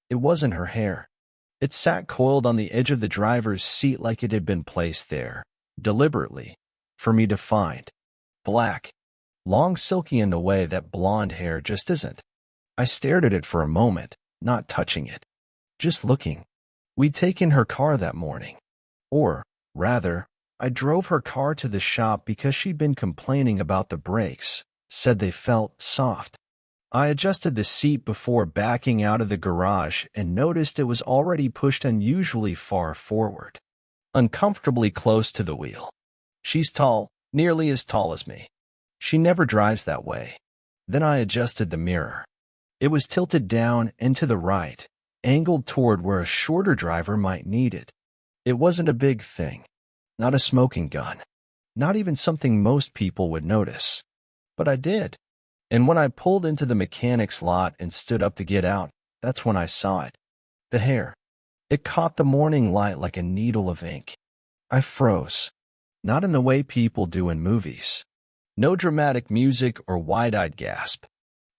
It wasn't her hair. It sat coiled on the edge of the driver's seat like it had been placed there, deliberately, for me to find. Black, long silky in the way that blonde hair just isn't. I stared at it for a moment, not touching it. Just looking. We'd taken her car that morning. Or, rather, I drove her car to the shop because she'd been complaining about the brakes, said they felt soft. I adjusted the seat before backing out of the garage and noticed it was already pushed unusually far forward, uncomfortably close to the wheel. She's tall, nearly as tall as me. She never drives that way. Then I adjusted the mirror. It was tilted down and to the right, angled toward where a shorter driver might need it. It wasn't a big thing. Not a smoking gun. Not even something most people would notice. But I did. And when I pulled into the mechanic's lot and stood up to get out, that's when I saw it. The hair. It caught the morning light like a needle of ink. I froze. Not in the way people do in movies. No dramatic music or wide-eyed gasp.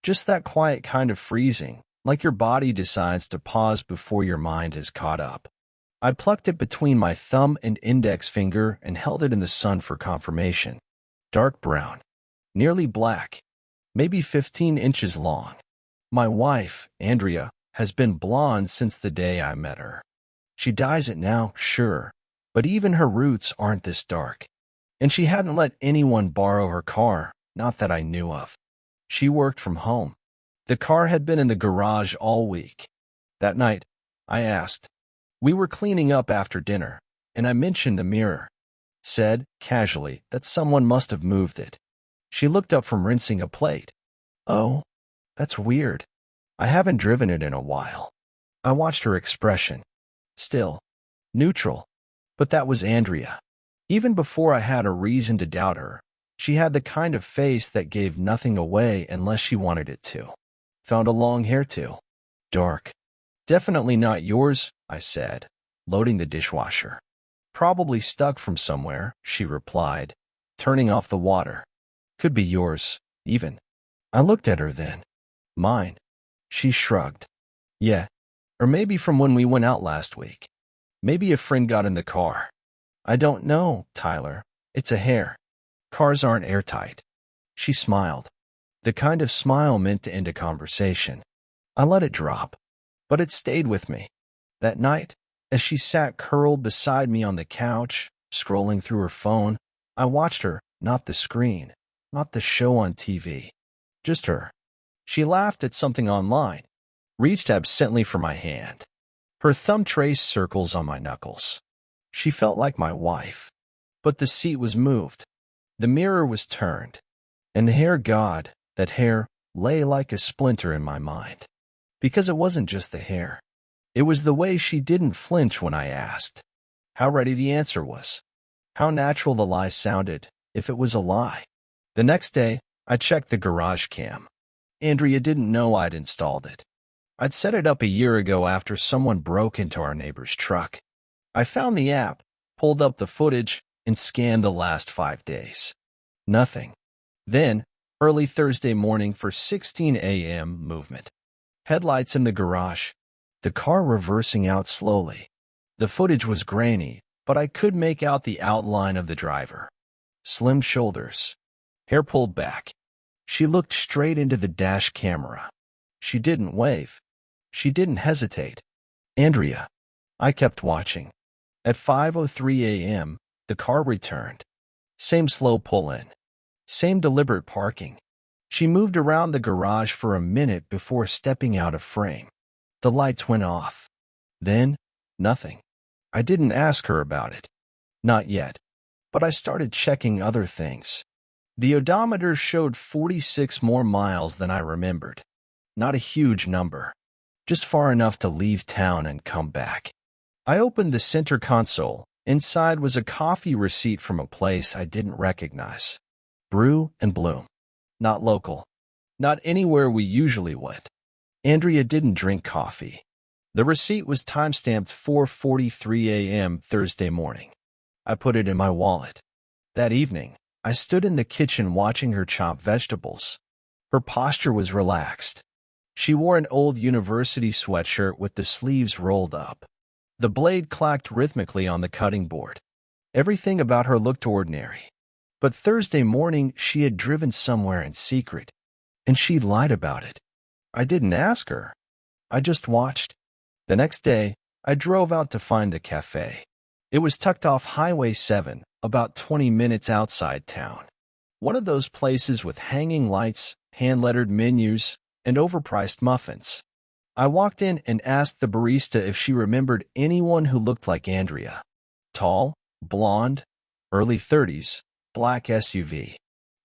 Just that quiet kind of freezing, like your body decides to pause before your mind has caught up. I plucked it between my thumb and index finger and held it in the sun for confirmation. Dark brown. Nearly black. Maybe 15 inches long. My wife, Andrea, has been blonde since the day I met her. She dyes it now, sure, but even her roots aren't this dark. And she hadn't let anyone borrow her car, not that I knew of. She worked from home. The car had been in the garage all week. That night, I asked. We were cleaning up after dinner, and I mentioned the mirror. Said, casually, that someone must have moved it. She looked up from rinsing a plate. Oh, that's weird. I haven't driven it in a while. I watched her expression. Still, neutral. But that was Andrea. Even before I had a reason to doubt her, she had the kind of face that gave nothing away unless she wanted it to. Found a long hair too. Dark. Definitely not yours, I said, loading the dishwasher. Probably stuck from somewhere, she replied, turning off the water. Could be yours, even. I looked at her then. Mine. She shrugged. Yeah. Or maybe from when we went out last week. Maybe a friend got in the car. I don't know, Tyler. It's a hair. Cars aren't airtight. She smiled. The kind of smile meant to end a conversation. I let it drop. But it stayed with me. That night, as she sat curled beside me on the couch, scrolling through her phone, I watched her, not the screen, not the show on TV. Just her. She laughed at something online, reached absently for my hand. Her thumb traced circles on my knuckles. She felt like my wife. But the seat was moved. The mirror was turned. And the hair god, that hair, lay like a splinter in my mind. Because it wasn't just the hair. It was the way she didn't flinch when I asked. How ready the answer was. How natural the lie sounded, if it was a lie. The next day, I checked the garage cam. Andrea didn't know I'd installed it. I'd set it up a year ago after someone broke into our neighbor's truck. I found the app, pulled up the footage, and scanned the last 5 days. Nothing. Then, early Thursday morning for 16 a.m. movement. Headlights in the garage. The car reversing out slowly. The footage was grainy, but I could make out the outline of the driver. Slim shoulders. Hair pulled back. She looked straight into the dash camera. She didn't wave. She didn't hesitate. Andrea. I kept watching. At 5:03 a.m., the car returned. Same slow pull-in. Same deliberate parking. She moved around the garage for a minute before stepping out of frame. The lights went off. Then, nothing. I didn't ask her about it. Not yet. But I started checking other things. The odometer showed 46 more miles than I remembered. Not a huge number. Just far enough to leave town and come back. I opened the center console. Inside was a coffee receipt from a place I didn't recognize. Brew and Bloom. Not local. Not anywhere we usually went. Andrea didn't drink coffee. The receipt was timestamped 4:43 a.m. Thursday morning. I put it in my wallet. That evening, I stood in the kitchen watching her chop vegetables. Her posture was relaxed. She wore an old university sweatshirt with the sleeves rolled up. The blade clacked rhythmically on the cutting board. Everything about her looked ordinary. But Thursday morning, she had driven somewhere in secret, and she lied about it. I didn't ask her. I just watched. The next day, I drove out to find the cafe. It was tucked off Highway 7, about 20 minutes outside town. One of those places with hanging lights, hand-lettered menus, and overpriced muffins. I walked in and asked the barista if she remembered anyone who looked like Andrea. Tall, blonde, early 30s, black SUV.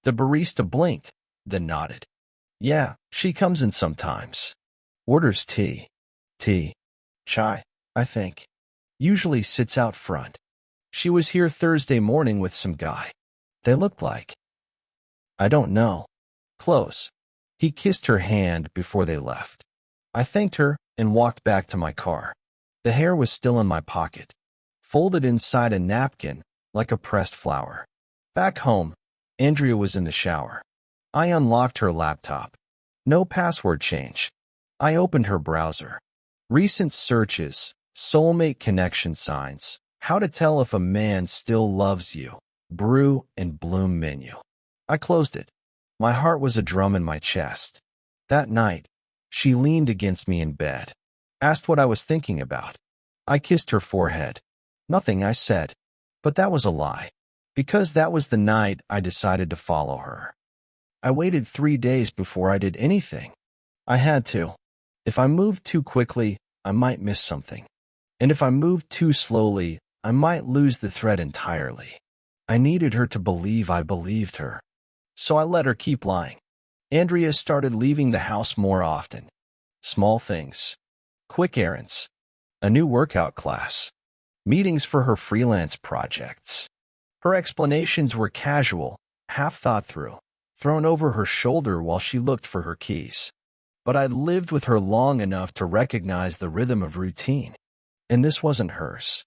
The barista blinked, then nodded. Yeah, she comes in sometimes. Orders tea. Chai, I think. Usually sits out front. She was here Thursday morning with some guy. They looked like. I don't know. Close. He kissed her hand before they left. I thanked her and walked back to my car. The hair was still in my pocket, folded inside a napkin like a pressed flower. Back home, Andrea was in the shower. I unlocked her laptop. No password change. I opened her browser. Recent searches, soulmate connection signs, how to tell if a man still loves you, brew and bloom menu. I closed it. My heart was a drum in my chest. That night, she leaned against me in bed, asked what I was thinking about. I kissed her forehead. Nothing, I said. But that was a lie, because that was the night I decided to follow her. I waited 3 days before I did anything. I had to. If I moved too quickly, I might miss something. And if I moved too slowly, I might lose the thread entirely. I needed her to believe I believed her. So I let her keep lying. Andrea started leaving the house more often. Small things. Quick errands. A new workout class. Meetings for her freelance projects. Her explanations were casual, half thought through, thrown over her shoulder while she looked for her keys. But I'd lived with her long enough to recognize the rhythm of routine. And this wasn't hers.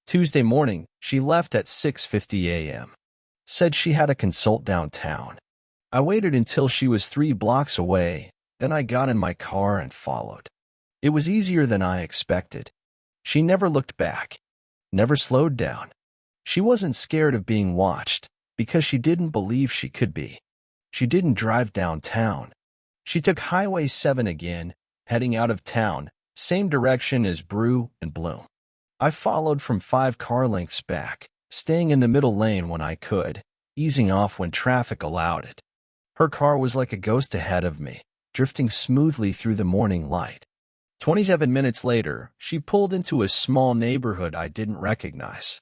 Tuesday morning, she left at 6:50 a.m. Said she had a consult downtown. I waited until she was 3 blocks away, then I got in my car and followed. It was easier than I expected. She never looked back, never slowed down. She wasn't scared of being watched, because she didn't believe she could be. She didn't drive downtown. She took Highway 7 again, heading out of town, same direction as Brew and Bloom. I followed from 5 car lengths back, staying in the middle lane when I could, easing off when traffic allowed it. Her car was like a ghost ahead of me, drifting smoothly through the morning light. 27 minutes later, she pulled into a small neighborhood I didn't recognize.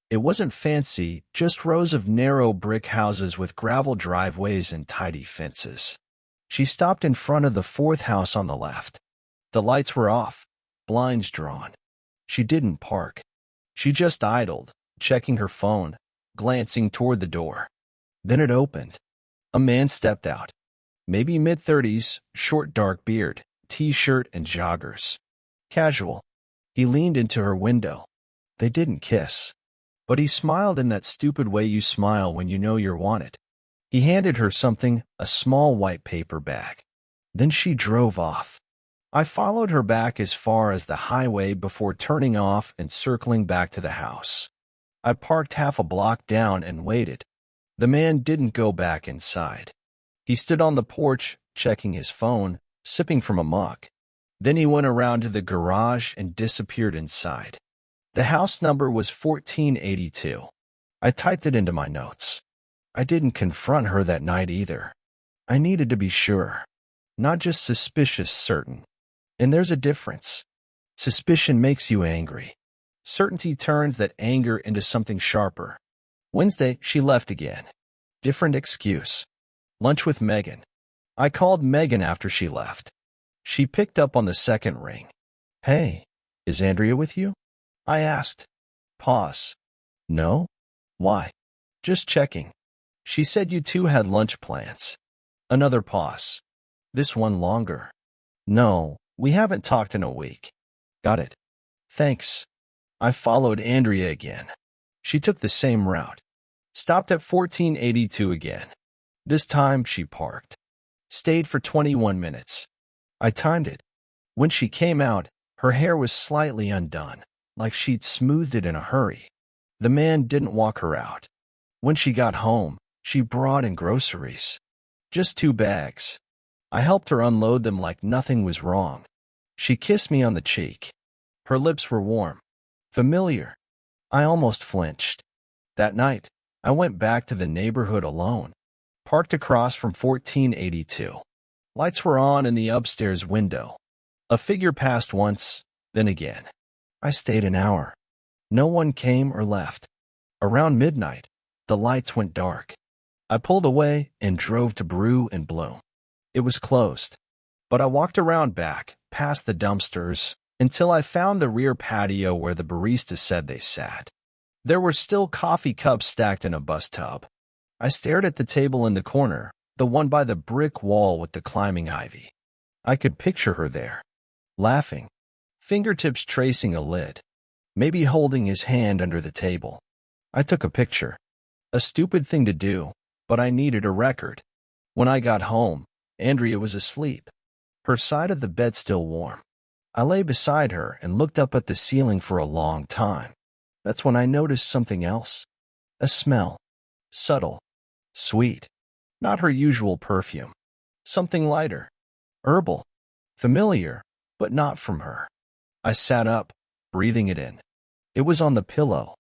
It wasn't fancy, just rows of narrow brick houses with gravel driveways and tidy fences. She stopped in front of the 4th house on the left. The lights were off, blinds drawn. She didn't park. She just idled, checking her phone, glancing toward the door. Then it opened. A man stepped out. Maybe mid-30s, short dark beard, t-shirt and joggers. Casual. He leaned into her window. They didn't kiss. But he smiled in that stupid way you smile when you know you're wanted. He handed her something, a small white paper bag. Then she drove off. I followed her back as far as the highway before turning off and circling back to the house. I parked half a block down and waited. The man didn't go back inside. He stood on the porch, checking his phone, sipping from a mug. Then he went around to the garage and disappeared inside. The house number was 1482. I typed it into my notes. I didn't confront her that night either. I needed to be sure. Not just suspicious, certain. And there's a difference. Suspicion makes you angry. Certainty turns that anger into something sharper. Wednesday, she left again. Different excuse. Lunch with Megan. I called Megan after she left. She picked up on the second ring. Hey, is Andrea with you? I asked. Pause. No? Why? Just checking. She said you two had lunch plans. Another pause. This one longer. No, we haven't talked in a week. Got it. Thanks. I followed Andrea again. She took the same route. Stopped at 1482 again. This time she parked. Stayed for 21 minutes. I timed it. When she came out, her hair was slightly undone, like she'd smoothed it in a hurry. The man didn't walk her out. When she got home, she brought in groceries. Just 2 bags. I helped her unload them like nothing was wrong. She kissed me on the cheek. Her lips were warm. Familiar. I almost flinched. That night, I went back to the neighborhood alone, parked across from 1482. Lights were on in the upstairs window. A figure passed once, then again. I stayed an hour. No one came or left. Around midnight, the lights went dark. I pulled away and drove to Brew and Bloom. It was closed, but I walked around back, past the dumpsters, until I found the rear patio where the barista said they sat. There were still coffee cups stacked in a bus tub. I stared at the table in the corner, the one by the brick wall with the climbing ivy. I could picture her there, laughing, fingertips tracing a lid, maybe holding his hand under the table. I took a picture. A stupid thing to do, but I needed a record. When I got home, Andrea was asleep, her side of the bed still warm. I lay beside her and looked up at the ceiling for a long time. That's when I noticed something else. A smell. Subtle. Sweet. Not her usual perfume. Something lighter. Herbal. Familiar, but not from her. I sat up, breathing it in. It was on the pillow.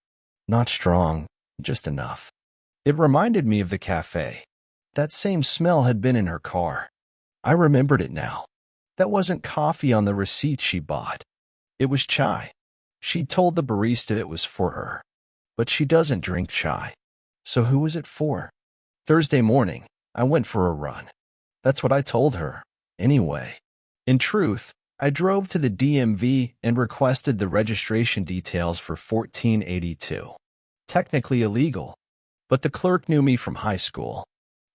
Not strong, just enough. It reminded me of the cafe. That same smell had been in her car. I remembered it now. That wasn't coffee on the receipt she bought. It was chai. She'd told the barista it was for her. But she doesn't drink chai. So who was it for? Thursday morning, I went for a run. That's what I told her, anyway. In truth, I drove to the DMV and requested the registration details for 1482. Technically illegal, but the clerk knew me from high school.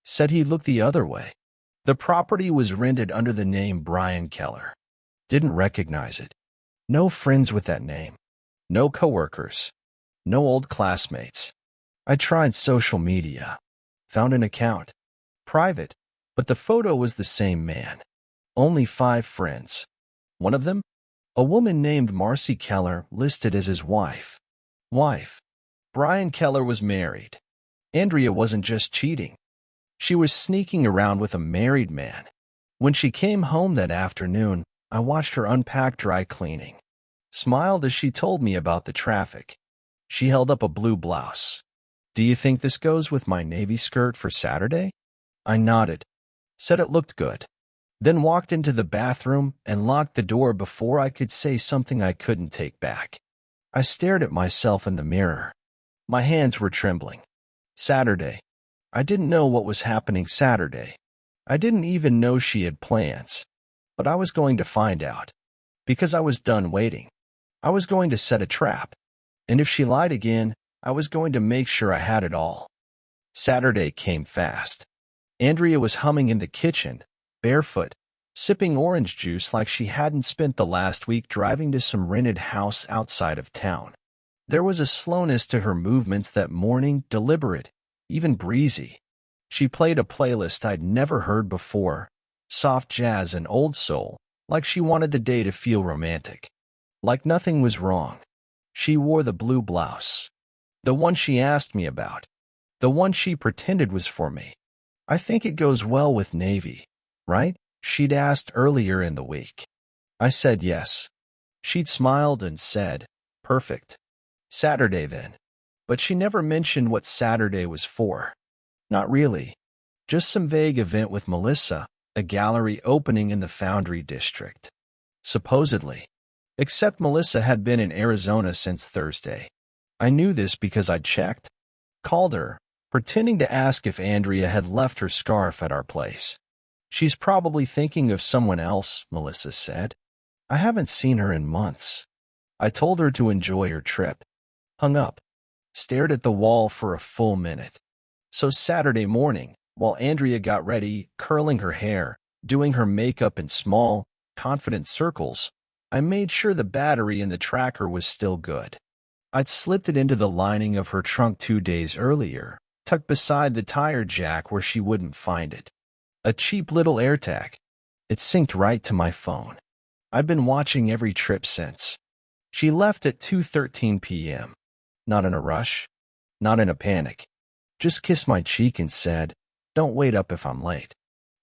Said he'd look the other way. The property was rented under the name Brian Keller. Didn't recognize it. No friends with that name. No coworkers. No old classmates. I tried social media. Found an account. Private, but the photo was the same man. Only 5 friends. One of them? A woman named Marcy Keller, listed as his wife. Brian Keller was married. Andrea wasn't just cheating. She was sneaking around with a married man. When she came home that afternoon, I watched her unpack dry cleaning. Smiled as she told me about the traffic. She held up a blue blouse. Do you think this goes with my navy skirt for Saturday? I nodded. Said it looked good. Then walked into the bathroom and locked the door before I could say something I couldn't take back. I stared at myself in the mirror. My hands were trembling. Saturday. I didn't know what was happening Saturday. I didn't even know she had plans. But I was going to find out. Because I was done waiting. I was going to set a trap. And if she lied again, I was going to make sure I had it all. Saturday came fast. Andrea was humming in the kitchen, barefoot, sipping orange juice like she hadn't spent the last week driving to some rented house outside of town. There was a slowness to her movements that morning, deliberate, even breezy. She played a playlist I'd never heard before, soft jazz and old soul, like she wanted the day to feel romantic. Like nothing was wrong. She wore the blue blouse. The one she asked me about. The one she pretended was for me. I think it goes well with navy, right? She'd asked earlier in the week. I said yes. She'd smiled and said, perfect. Saturday then. But she never mentioned what Saturday was for. Not really. Just some vague event with Melissa, a gallery opening in the Foundry District. Supposedly. Except Melissa had been in Arizona since Thursday. I knew this because I'd checked. Called her, pretending to ask if Andrea had left her scarf at our place. She's probably thinking of someone else, Melissa said. I haven't seen her in months. I told her to enjoy her trip. Hung up. Stared at the wall for a full minute. So Saturday morning, while Andrea got ready, curling her hair, doing her makeup in small, confident circles, I made sure the battery in the tracker was still good. I'd slipped it into the lining of her trunk 2 days earlier, tucked beside the tire jack where she wouldn't find it. A cheap little AirTag. It synced right to my phone. I've been watching every trip since. She left at 2:13 p.m. Not in a rush, not in a panic. Just kissed my cheek and said, "Don't wait up if I'm late."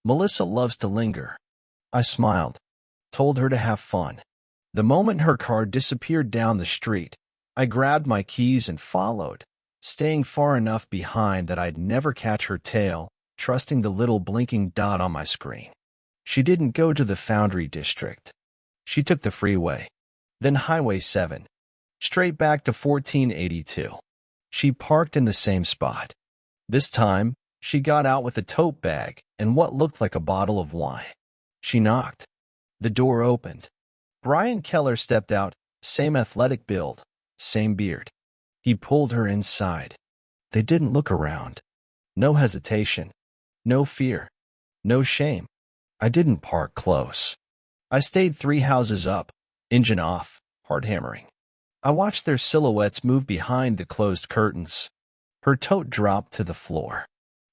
Melissa loves to linger. I smiled, told her to have fun. The moment her car disappeared down the street, I grabbed my keys and followed, staying far enough behind that I'd never catch her tail, trusting the little blinking dot on my screen. She didn't go to the Foundry District. She took the freeway, then Highway 7, straight back to 1482. She parked in the same spot. This time, she got out with a tote bag and what looked like a bottle of wine. She knocked. The door opened. Brian Keller stepped out, same athletic build, same beard. He pulled her inside. They didn't look around. No hesitation. No fear. No shame. I didn't park close. I stayed 3 houses up, engine off, hard hammering. I watched their silhouettes move behind the closed curtains. Her tote dropped to the floor,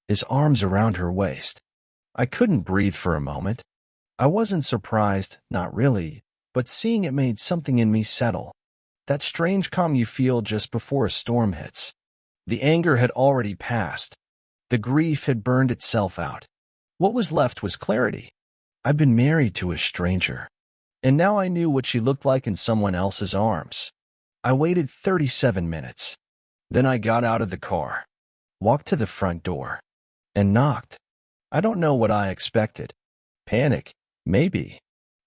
his arms around her waist. I couldn't breathe for a moment. I wasn't surprised, not really, but seeing it made something in me settle. That strange calm you feel just before a storm hits. The anger had already passed. The grief had burned itself out. What was left was clarity. I'd been married to a stranger, and now I knew what she looked like in someone else's arms. I waited 37 minutes. Then I got out of the car, walked to the front door, and knocked. I don't know what I expected. Panic, maybe.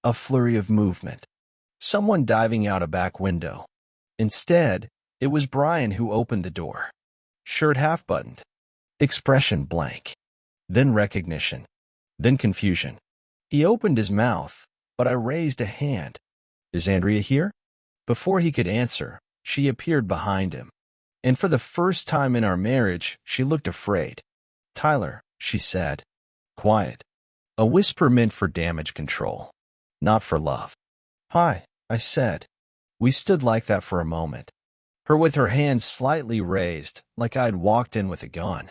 A flurry of movement. Someone diving out a back window. Instead, it was Brian who opened the door. Shirt half-buttoned. Expression blank. Then recognition. Then confusion. He opened his mouth, but I raised a hand. "Is Andrea here?" Before he could answer, she appeared behind him. And for the first time in our marriage, she looked afraid. "Tyler," she said. Quiet. A whisper meant for damage control, not for love. "Hi," I said. We stood like that for a moment. Her with her hands slightly raised, like I'd walked in with a gun.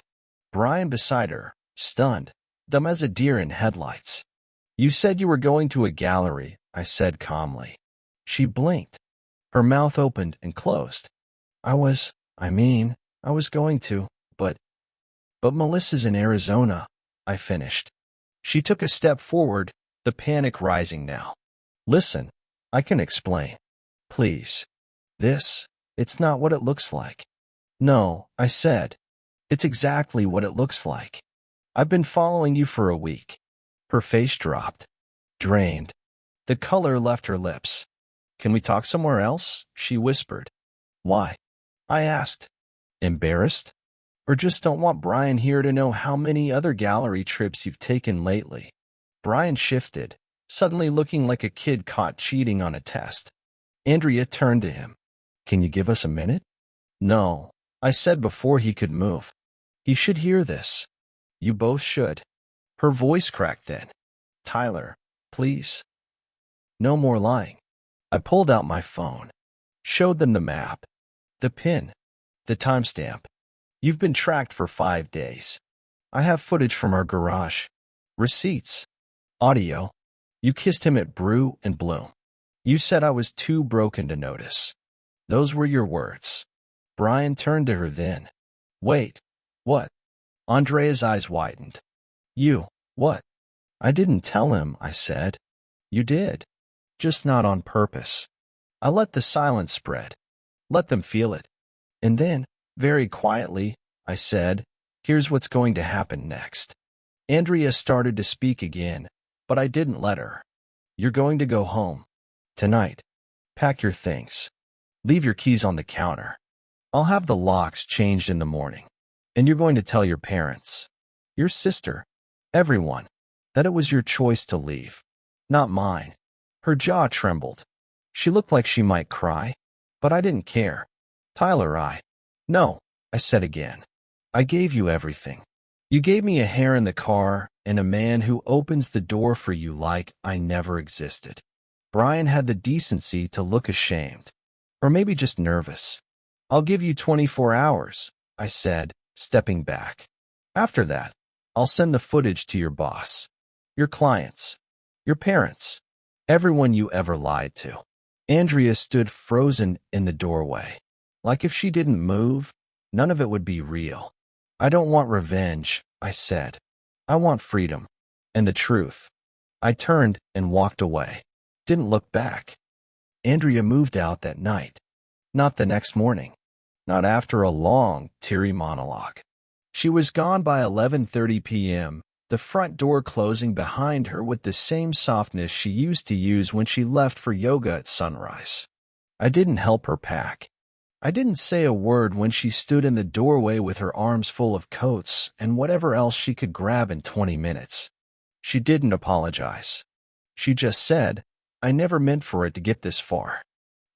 Brian beside her, stunned, dumb as a deer in headlights. "You said you were going to a gallery," I said calmly. She blinked. Her mouth opened and closed. I was going to, but Melissa's in Arizona," I finished. She took a step forward, the panic rising now. "Listen, I can explain. Please. It's not what it looks like." "No," I said. "It's exactly what it looks like. I've been following you for a week." Her face dropped, drained. The color left her lips. "Can we talk somewhere else?" she whispered. "Why?" I asked. "Embarrassed? Or just don't want Brian here to know how many other gallery trips you've taken lately?" Brian shifted, suddenly looking like a kid caught cheating on a test. Andrea turned to him. "Can you give us a minute?" "No," I said before he could move. "He should hear this. You both should." Her voice cracked then. "Tyler, please." No more lying. I pulled out my phone, showed them the map, the pin, the timestamp. "You've been tracked for 5 days. I have footage from our garage, receipts, audio. You kissed him at Brew and Bloom. You said I was too broken to notice. Those were your words." Brian turned to her then. "Wait, what?" Andrea's eyes widened. "You, what?" "I didn't tell him," I said. "You did. Just not on purpose." I let the silence spread. Let them feel it. And then, very quietly, I said, "Here's what's going to happen next." Andrea started to speak again, but I didn't let her. "You're going to go home. Tonight. Pack your things. Leave your keys on the counter. I'll have the locks changed in the morning. And you're going to tell your parents, your sister, everyone, that it was your choice to leave, not mine." Her jaw trembled. She looked like she might cry, but I didn't care. "Tyler, No," I said again. "I gave you everything. You gave me a hair in the car and a man who opens the door for you like I never existed." Brian had the decency to look ashamed, or maybe just nervous. "I'll give you 24 hours, I said, stepping back. "After that, I'll send the footage to your boss, your clients, Your parents. Everyone you ever lied to. Andrea stood frozen in the doorway. Like if she didn't move, none of it would be real. I don't want revenge, I said. I want freedom. And the truth. I turned and walked away. Didn't look back. Andrea moved out that night. Not the next morning. Not after a long, teary monologue. She was gone by 11:30 p.m., the front door closing behind her with the same softness she used to use when she left for yoga at sunrise. I didn't help her pack. I didn't say a word when she stood in the doorway with her arms full of coats and whatever else she could grab in 20 minutes. She didn't apologize. She just said, I never meant for it to get this far.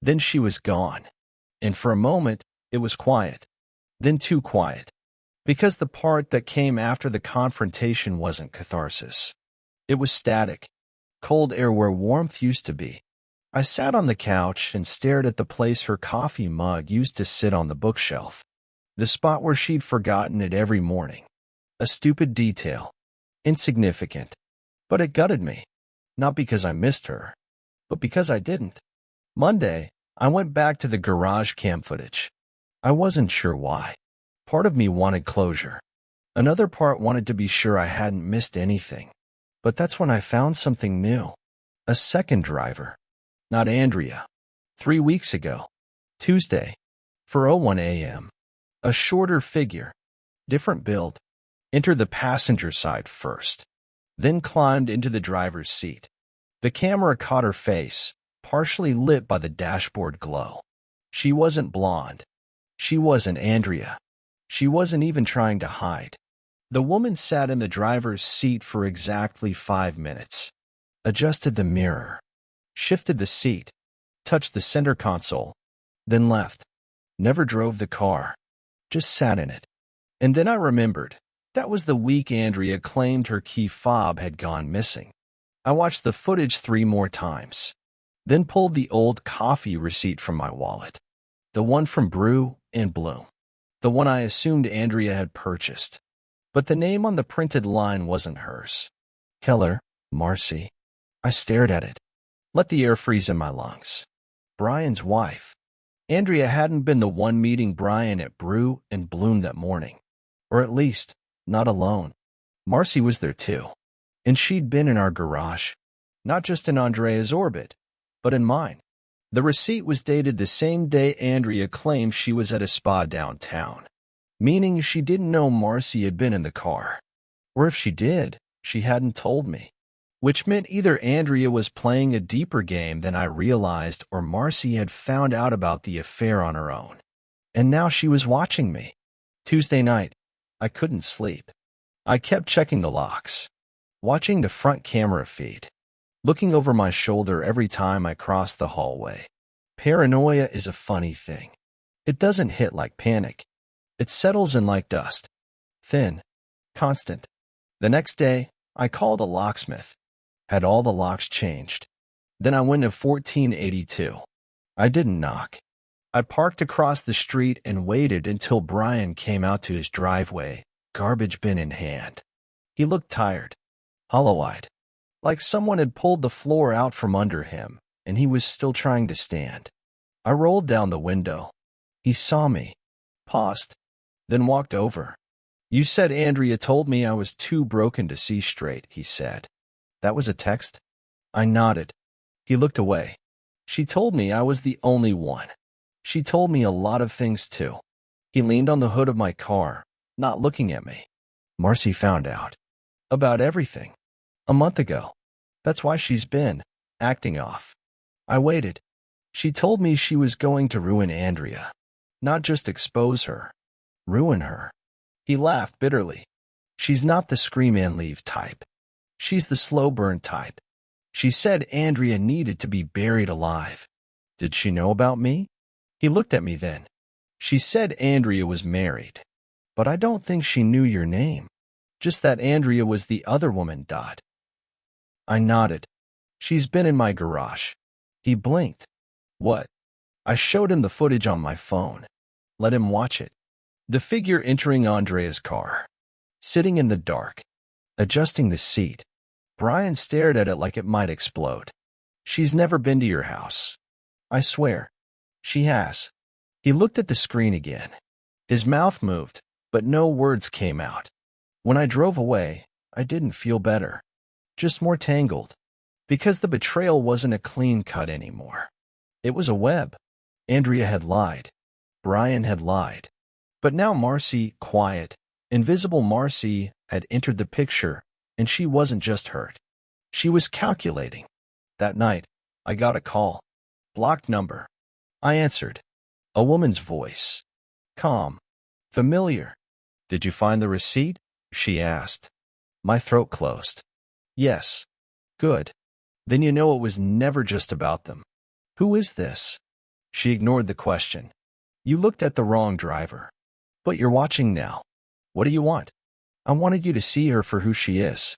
Then she was gone. And for a moment, it was quiet. Then too quiet. Because the part that came after the confrontation wasn't catharsis. It was static. Cold air where warmth used to be. I sat on the couch and stared at the place her coffee mug used to sit on the bookshelf. The spot where she'd forgotten it every morning. A stupid detail. Insignificant. But it gutted me. Not because I missed her, but because I didn't. Monday, I went back to the garage cam footage. I wasn't sure why. Part of me wanted closure. Another part wanted to be sure I hadn't missed anything. But that's when I found something new. A second driver. Not Andrea. 3 weeks ago. Tuesday. 4:01 a.m. A shorter figure. Different build. Entered the passenger side first. Then climbed into the driver's seat. The camera caught her face, partially lit by the dashboard glow. She wasn't blonde. She wasn't Andrea. She wasn't even trying to hide. The woman sat in the driver's seat for exactly 5 minutes. Adjusted the mirror. Shifted the seat. Touched the center console. Then left. Never drove the car. Just sat in it. And then I remembered. That was the week Andrea claimed her key fob had gone missing. I watched the footage 3 more times. Then pulled the old coffee receipt from my wallet. The one from Brew and Bloom. The one I assumed Andrea had purchased. But the name on the printed line wasn't hers. Keller, Marcy. I stared at it. Let the air freeze in my lungs. Brian's wife. Andrea hadn't been the one meeting Brian at Brew and Bloom that morning. Or at least, not alone. Marcy was there too. And she'd been in our garage. Not just in Andrea's orbit, but in mine. The receipt was dated the same day Andrea claimed she was at a spa downtown, meaning she didn't know Marcy had been in the car. Or if she did, she hadn't told me. Which meant either Andrea was playing a deeper game than I realized or Marcy had found out about the affair on her own. And now she was watching me. Tuesday night, I couldn't sleep. I kept checking the locks, watching the front camera feed, looking over my shoulder every time I crossed the hallway. Paranoia is a funny thing. It doesn't hit like panic. It settles in like dust. Thin. Constant. The next day, I called a locksmith. Had all the locks changed. Then I went to 1482. I didn't knock. I parked across the street and waited until Brian came out to his driveway, garbage bin in hand. He looked tired, hollow-eyed, like someone had pulled the floor out from under him, and he was still trying to stand. I rolled down the window. He saw me, paused, then walked over. You said Andrea told me I was too broken to see straight, he said. That was a text? I nodded. He looked away. She told me I was the only one. She told me a lot of things too. He leaned on the hood of my car, not looking at me. Marcy found out. About everything. A month ago. That's why she's been acting off. I waited. She told me she was going to ruin Andrea. Not just expose her. Ruin her. He laughed bitterly. She's not the scream and leave type. She's the slow burn type. She said Andrea needed to be buried alive. Did she know about me? He looked at me then. She said Andrea was married. But I don't think she knew your name. Just that Andrea was the other woman, Dot. I nodded. She's been in my garage. He blinked. What? I showed him the footage on my phone. Let him watch it. The figure entering Andrea's car. Sitting in the dark. Adjusting the seat. Brian stared at it like it might explode. She's never been to your house. I swear. She has. He looked at the screen again. His mouth moved, but no words came out. When I drove away, I didn't feel better. Just more tangled. Because the betrayal wasn't a clean cut anymore. It was a web. Andrea had lied. Brian had lied. But now Marcy, quiet, invisible Marcy, had entered the picture, and she wasn't just hurt. She was calculating. That night, I got a call. Blocked number. I answered. A woman's voice. Calm. Familiar. Did you find the receipt? She asked. My throat closed. Yes. Good. Then you know it was never just about them. Who is this? She ignored the question. You looked at the wrong driver. But you're watching now. What do you want? I wanted you to see her for who she is.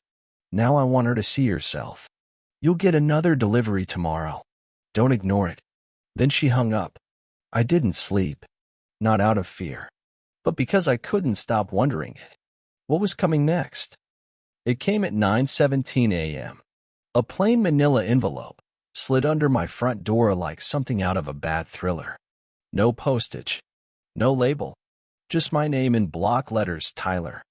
Now I want her to see herself. You'll get another delivery tomorrow. Don't ignore it. Then she hung up. I didn't sleep. Not out of fear. But because I couldn't stop wondering. What was coming next? It came at 9:17 a.m. A plain manila envelope slid under my front door like something out of a bad thriller. No postage. No label. Just my name in block letters, Tyler.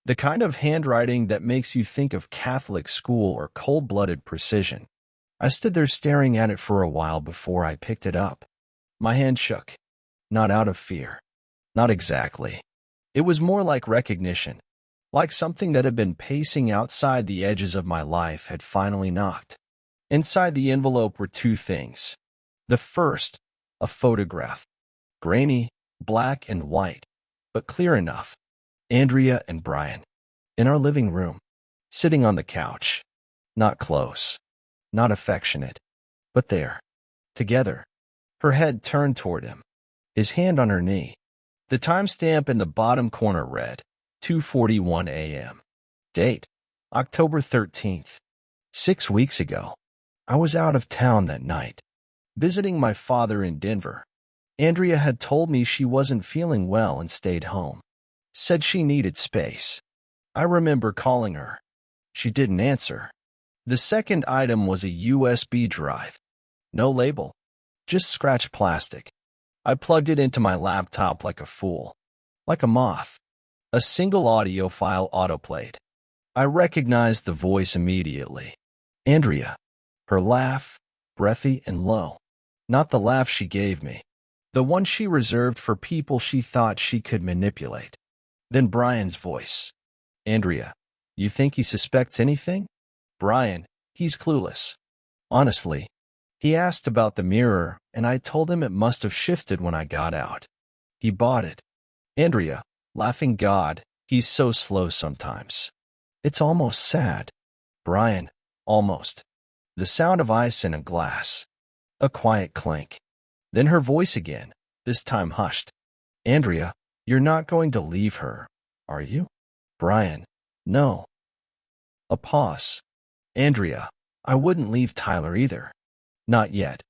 The kind of handwriting that makes you think of Catholic school or cold-blooded precision. I stood there staring at it for a while before I picked it up. My hand shook. Not out of fear. Not exactly. It was more like recognition. Like something that had been pacing outside the edges of my life had finally knocked. Inside the envelope were two things. The first, a photograph. Grainy, black and white, but clear enough. Andrea and Brian. In our living room. Sitting on the couch. Not close. Not affectionate. But there. Together. Her head turned toward him. His hand on her knee. The timestamp in the bottom corner read, 2:41 a.m. Date, October 13th. 6 weeks ago. I was out of town that night. Visiting my father in Denver. Andrea had told me she wasn't feeling well and stayed home. Said she needed space. I remember calling her. She didn't answer. The second item was a USB drive. No label. Just scratched plastic. I plugged it into my laptop like a fool. Like a moth. A single audio file autoplayed. I recognized the voice immediately. Andrea. Her laugh, breathy and low. Not the laugh she gave me. The one she reserved for people she thought she could manipulate. Then Brian's voice. Andrea, you think he suspects anything? Brian, he's clueless. Honestly. He asked about the mirror, and I told him it must have shifted when I got out. He bought it. Andrea, laughing God, he's so slow sometimes. It's almost sad. Brian, almost. The sound of ice in a glass. A quiet clink. Then her voice again, this time hushed. Andrea, you're not going to leave her, are you? Brian, no. A pause. Andrea, I wouldn't leave Tyler either. Not yet.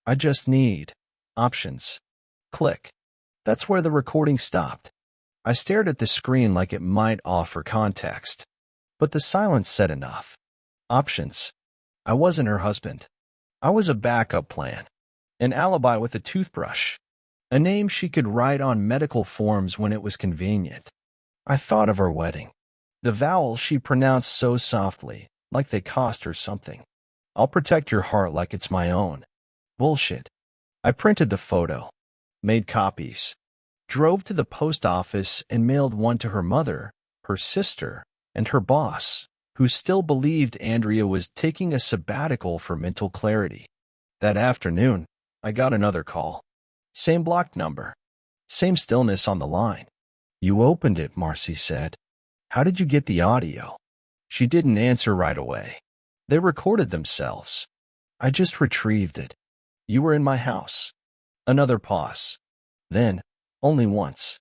I just need options. Click. That's where the recording stopped. I stared at the screen like it might offer context. But the silence said enough. Options. I wasn't her husband. I was a backup plan. An alibi with a toothbrush. A name she could write on medical forms when it was convenient. I thought of her wedding. The vowels she pronounced so softly, like they cost her something. I'll protect your heart like it's my own. Bullshit. I printed the photo. Made copies. Drove to the post office and mailed one to her mother, her sister, and her boss, who still believed Andrea was taking a sabbatical for mental clarity. That afternoon, I got another call. Same block number. Same stillness on the line. You opened it, Marcy said. How did you get the audio? She didn't answer right away. They recorded themselves. I just retrieved it. You were in my house. Another pause. Then, only once.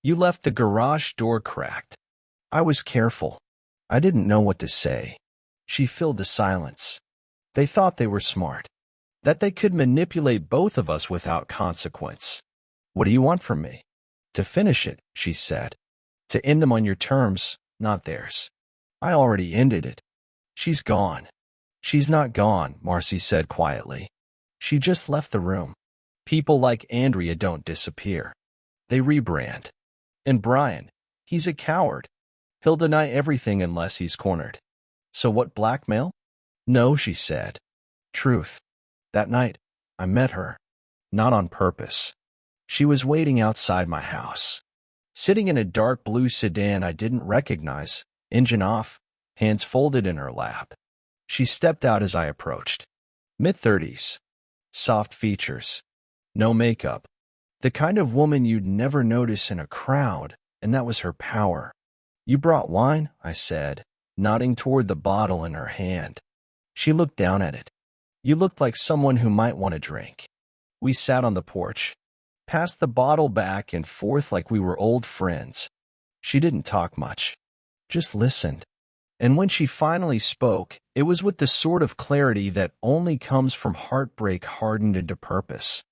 You left the garage door cracked. I was careful. I didn't know what to say. She filled the silence. They thought they were smart. That they could manipulate both of us without consequence. What do you want from me? To finish it, she said. To end them on your terms, not theirs. I already ended it. She's gone. She's not gone, Marcy said quietly. She just left the room. People like Andrea don't disappear. They rebrand. And Brian, he's a coward. He'll deny everything unless he's cornered. So what, blackmail? No, she said. Truth. That night, I met her. Not on purpose. She was waiting outside my house. Sitting in a dark blue sedan I didn't recognize, engine off, hands folded in her lap. She stepped out as I approached. Mid-30s. Soft features. No makeup. The kind of woman you'd never notice in a crowd, and that was her power. You brought wine, I said, nodding toward the bottle in her hand. She looked down at it. You looked like someone who might want a drink. We sat on the porch, passed the bottle back and forth like we were old friends. She didn't talk much, just listened. And when she finally spoke, it was with the sort of clarity that only comes from heartbreak hardened into purpose.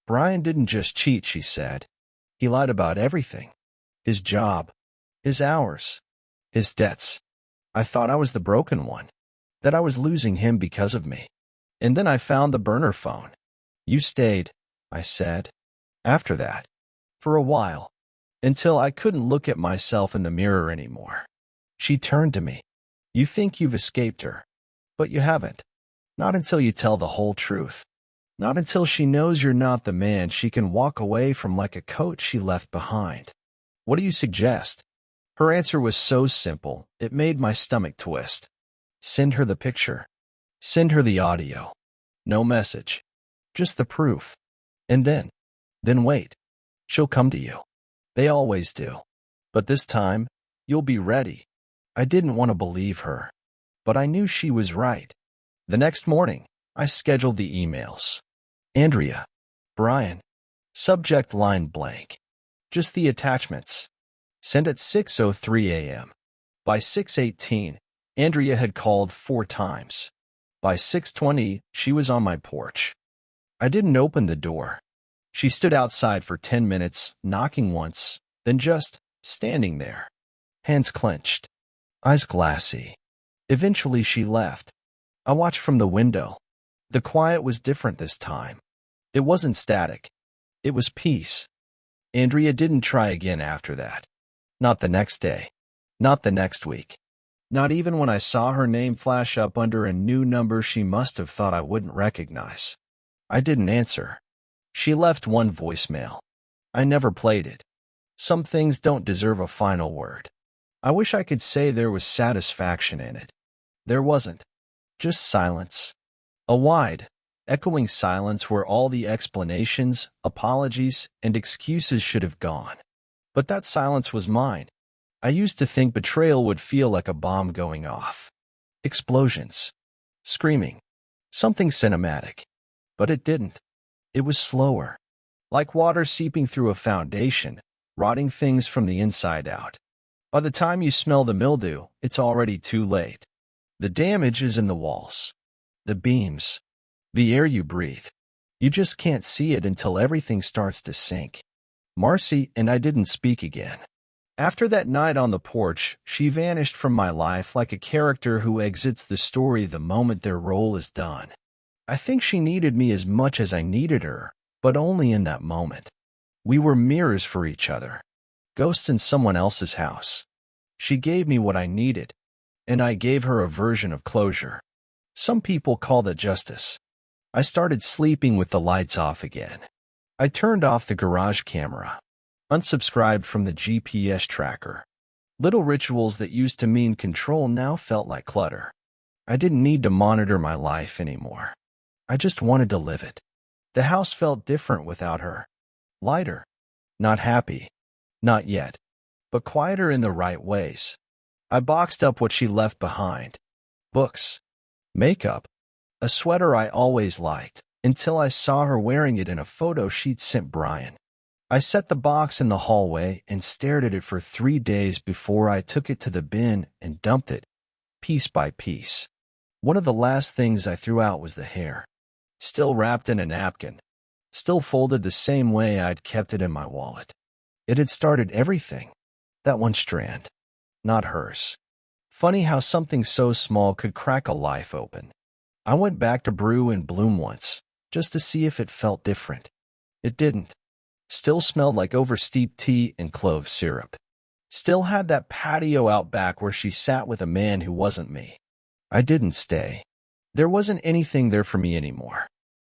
Brian didn't just cheat, she said. He lied about everything. His job, his hours, his debts. I thought I was the broken one, that I was losing him because of me. And then I found the burner phone. You stayed, I said. After that, for a while, until I couldn't look at myself in the mirror anymore. She turned to me. You think you've escaped her, but you haven't. Not until you tell the whole truth. Not until she knows you're not the man she can walk away from like a coat she left behind. What do you suggest? Her answer was so simple, it made my stomach twist. Send her the picture. Send her the audio. No message. Just the proof. And then wait. She'll come to you. They always do. But this time, you'll be ready. I didn't want to believe her, but I knew she was right. The next morning, I scheduled the emails. Andrea. Brian. Subject line blank. Just the attachments. Send at 6:03 a.m. By 6:18, Andrea had called 4 times. By 6:20, she was on my porch. I didn't open the door. She stood outside for 10 minutes, knocking once, then just standing there. Hands clenched. Eyes glassy. Eventually she left. I watched from the window. The quiet was different this time. It wasn't static. It was peace. Andrea didn't try again after that. Not the next day. Not the next week. Not even when I saw her name flash up under a new number she must have thought I wouldn't recognize. I didn't answer. She left one voicemail. I never played it. Some things don't deserve a final word. I wish I could say there was satisfaction in it. There wasn't. Just silence. A wide, echoing silence where all the explanations, apologies, and excuses should have gone. But that silence was mine. I used to think betrayal would feel like a bomb going off. Explosions. Screaming. Something cinematic. But it didn't. It was slower. Like water seeping through a foundation, rotting things from the inside out. By the time you smell the mildew, it's already too late. The damage is in the walls, the beams, the air you breathe. You just can't see it until everything starts to sink. Marcy and I didn't speak again. After that night on the porch, she vanished from my life like a character who exits the story the moment their role is done. I think she needed me as much as I needed her, but only in that moment. We were mirrors for each other. Ghosts in someone else's house. She gave me what I needed, and I gave her a version of closure. Some people call that justice. I started sleeping with the lights off again. I turned off the garage camera, unsubscribed from the GPS tracker. Little rituals that used to mean control now felt like clutter. I didn't need to monitor my life anymore. I just wanted to live it. The house felt different without her. Lighter. Not happy. Not yet. But quieter in the right ways. I boxed up what she left behind. Books. Makeup. A sweater I always liked, until I saw her wearing it in a photo she'd sent Brian. I set the box in the hallway and stared at it for 3 days before I took it to the bin and dumped it, piece by piece. One of the last things I threw out was the hair. Still wrapped in a napkin. Still folded the same way I'd kept it in my wallet. It had started everything. That one strand. Not hers. Funny how something so small could crack a life open. I went back to Brew and Bloom once, just to see if it felt different. It didn't. Still smelled like oversteeped tea and clove syrup. Still had that patio out back where she sat with a man who wasn't me. I didn't stay. There wasn't anything there for me anymore.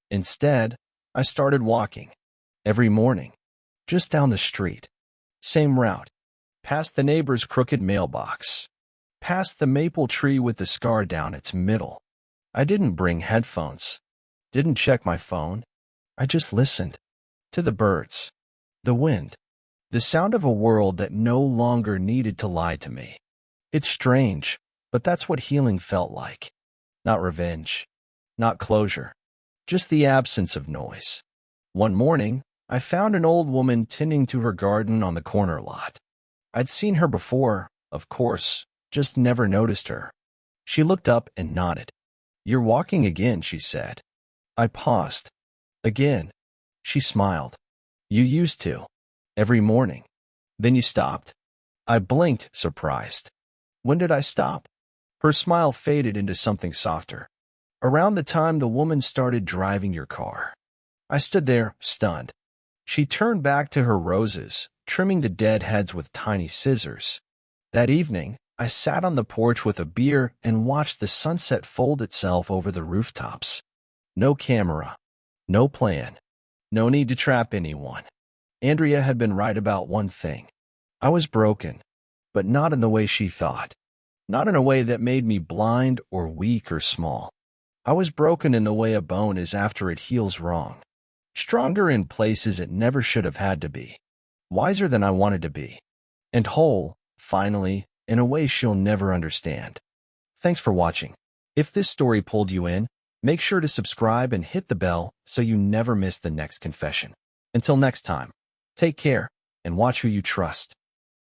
Instead, I started walking. Every morning. Just down the street. Same route. Past the neighbor's crooked mailbox. Past the maple tree with the scar down its middle. I didn't bring headphones. Didn't check my phone. I just listened. To the birds. The wind. The sound of a world that no longer needed to lie to me. It's strange, but that's what healing felt like. Not revenge. Not closure. Just the absence of noise. One morning, I found an old woman tending to her garden on the corner lot. I'd seen her before, of course, just never noticed her. She looked up and nodded. "You're walking again," she said. I paused. "Again." She smiled. "You used to. Every morning. Then you stopped." I blinked, surprised. When did I stop? Her smile faded into something softer. "Around the time the woman started driving your car." I stood there, stunned. She turned back to her roses, trimming the dead heads with tiny scissors. That evening, I sat on the porch with a beer and watched the sunset fold itself over the rooftops. No camera. No plan. No need to trap anyone. Andrea had been right about one thing. I was broken, but not in the way she thought. Not in a way that made me blind or weak or small. I was broken in the way a bone is after it heals wrong. Stronger in places it never should have had to be. Wiser than I wanted to be. And whole, finally, in a way she'll never understand. Thanks for watching. If this story pulled you in, make sure to subscribe and hit the bell so you never miss the next confession. Until next time, take care and watch who you trust.